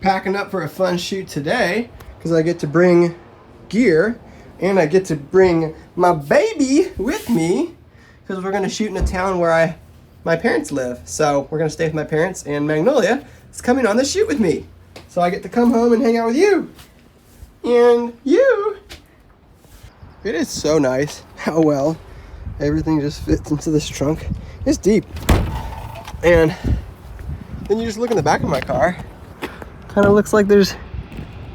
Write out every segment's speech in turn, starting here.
packing up for a fun shoot today because I get to bring gear and I get to bring my baby with me because we're going to shoot in a town where my parents live. So we're going to stay with my parents, and Magnolia is coming on the shoot with me. So I get to come home and hang out with you. And you. It is so nice how well everything just fits into this trunk. It's deep. And then you just look in the back of my car. Kind of looks like there's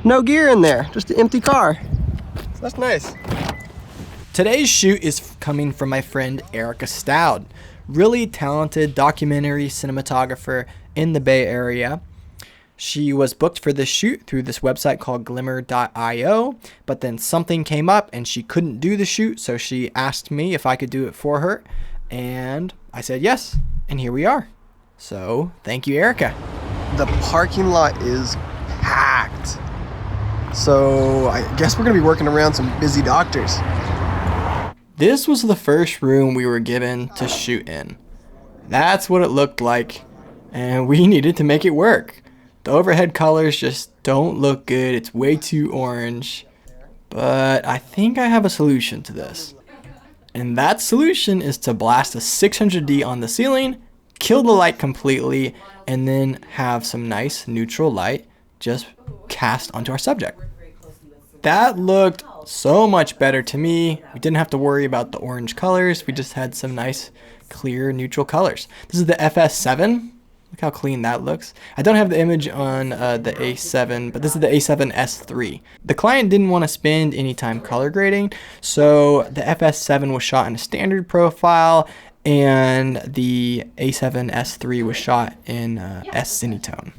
no gear in there, just an empty car. So that's nice. Today's shoot is coming from my friend Erica Stout, really talented documentary cinematographer in the Bay Area. She was booked for this shoot through this website called glimmer.io, but then something came up and she couldn't do the shoot, so she asked me if I could do it for her, and I said yes, and here we are. So thank you, Erica. The parking lot is packed. So I guess we're gonna be working around some busy doctors. This was the first room we were given to shoot in. That's what it looked like, and we needed to make it work. The overhead colors just don't look good. It's way too orange. But I think I have a solution to this. And that solution is to blast a 600D on the ceiling, kill the light completely, and then have some nice neutral light just cast onto our subject. That looked so much better to me. We didn't have to worry about the orange colors. We just had some nice, clear, neutral colors. This is the FS7. Look how clean that looks. I don't have the image on the A7, but this is the A7S3. The client didn't want to spend any time color grading, so the FS7 was shot in a standard profile, and the A7S3 was shot in S Cinetone.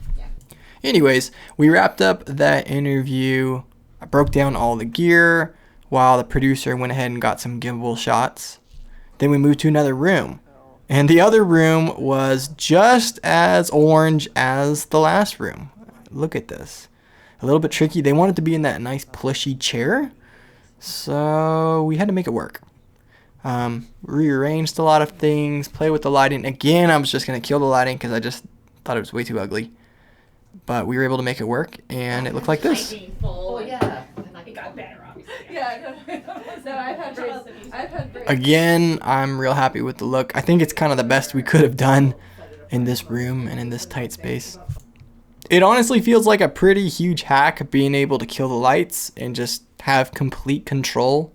Anyways, we wrapped up that interview. I broke down all the gear while the producer went ahead and got some gimbal shots. Then we moved to another room. And the other room was just as orange as the last room. Look at this. A little bit tricky. They wanted to be in that nice plushy chair, so we had to make it work. Rearranged a lot of things, play with the lighting. Again, I was just going to kill the lighting because I just thought it was way too ugly. But we were able to make it work, and it looked like this. Oh, yeah. It got better, obviously. Yeah, no, I've had Again, I'm real happy with the look. I think it's kind of the best we could have done in this room and in this tight space. It honestly feels like a pretty huge hack being able to kill the lights and just have complete control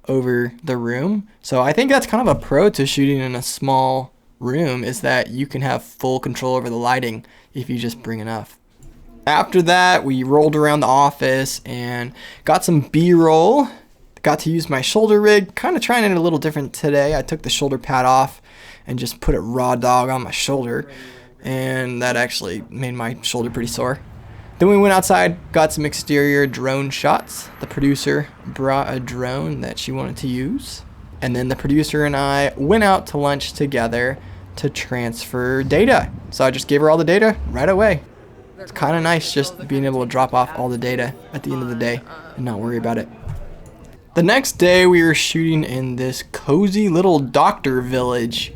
over the room. So I think that's kind of a pro to shooting in a small room, is that you can have full control over the lighting if you just bring enough. After that, we rolled around the office and got some B-roll. Got to use my shoulder rig, kind of trying it a little different today. I took the shoulder pad off and just put it raw dog on my shoulder, and that actually made my shoulder pretty sore. Then we went outside, got some exterior drone shots. The producer brought a drone that she wanted to use, and then the producer and I went out to lunch together to transfer data. So I just gave her all the data right away. It's kind of nice just being able to drop off all the data at the end of the day and not worry about it. The next day we were shooting in this cozy little doctor village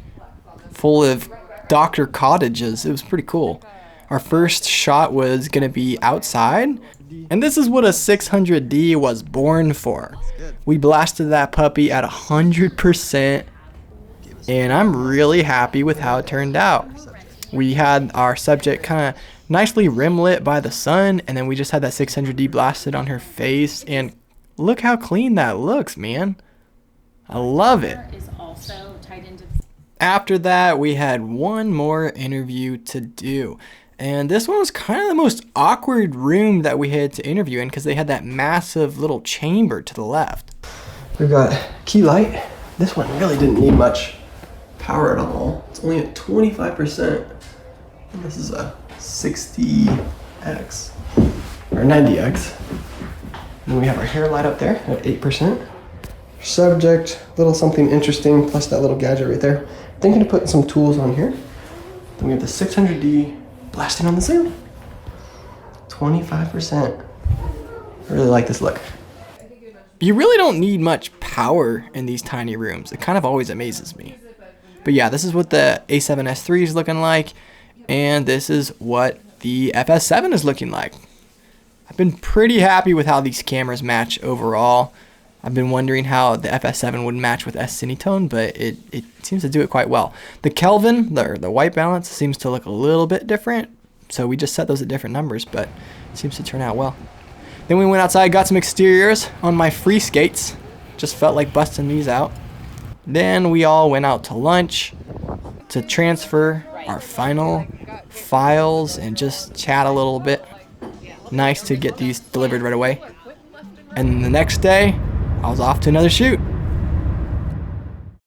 full of doctor cottages. It was pretty cool. Our first shot was going to be outside, and this is what a 600D was born for. We blasted that puppy at 100%, and I'm really happy with how it turned out. We had our subject kind of nicely rim lit by the sun, and then we just had that 600D blasted on her face, and look how clean that looks, man. I love it. After that, we had one more interview to do, and this one was kind of the most awkward room that we had to interview in because they had that massive little chamber to the left. We've got key light. This one really didn't need much power at all. It's only at 25%. And this is a 60X or 90X. And we have our hair light up there at 8%. Subject, little something interesting, plus that little gadget right there. Thinking of putting some tools on here. Then we have the 600D blasting on the ceiling. 25%. I really like this look. You really don't need much power in these tiny rooms. It kind of always amazes me. But yeah, this is what the A7S3 is looking like, and this is what the FS7 is looking like. I've been pretty happy with how these cameras match overall. I've been wondering how the FS7 would match with S-Cinetone, but it seems to do it quite well. The Kelvin, the white balance, seems to look a little bit different, so we just set those at different numbers, but it seems to turn out well. Then we went outside, got some exteriors on my free skates. Just felt like busting these out. Then we all went out to lunch to transfer our final files and just chat a little bit. Nice to get these delivered right away. And the next day, I was off to another shoot.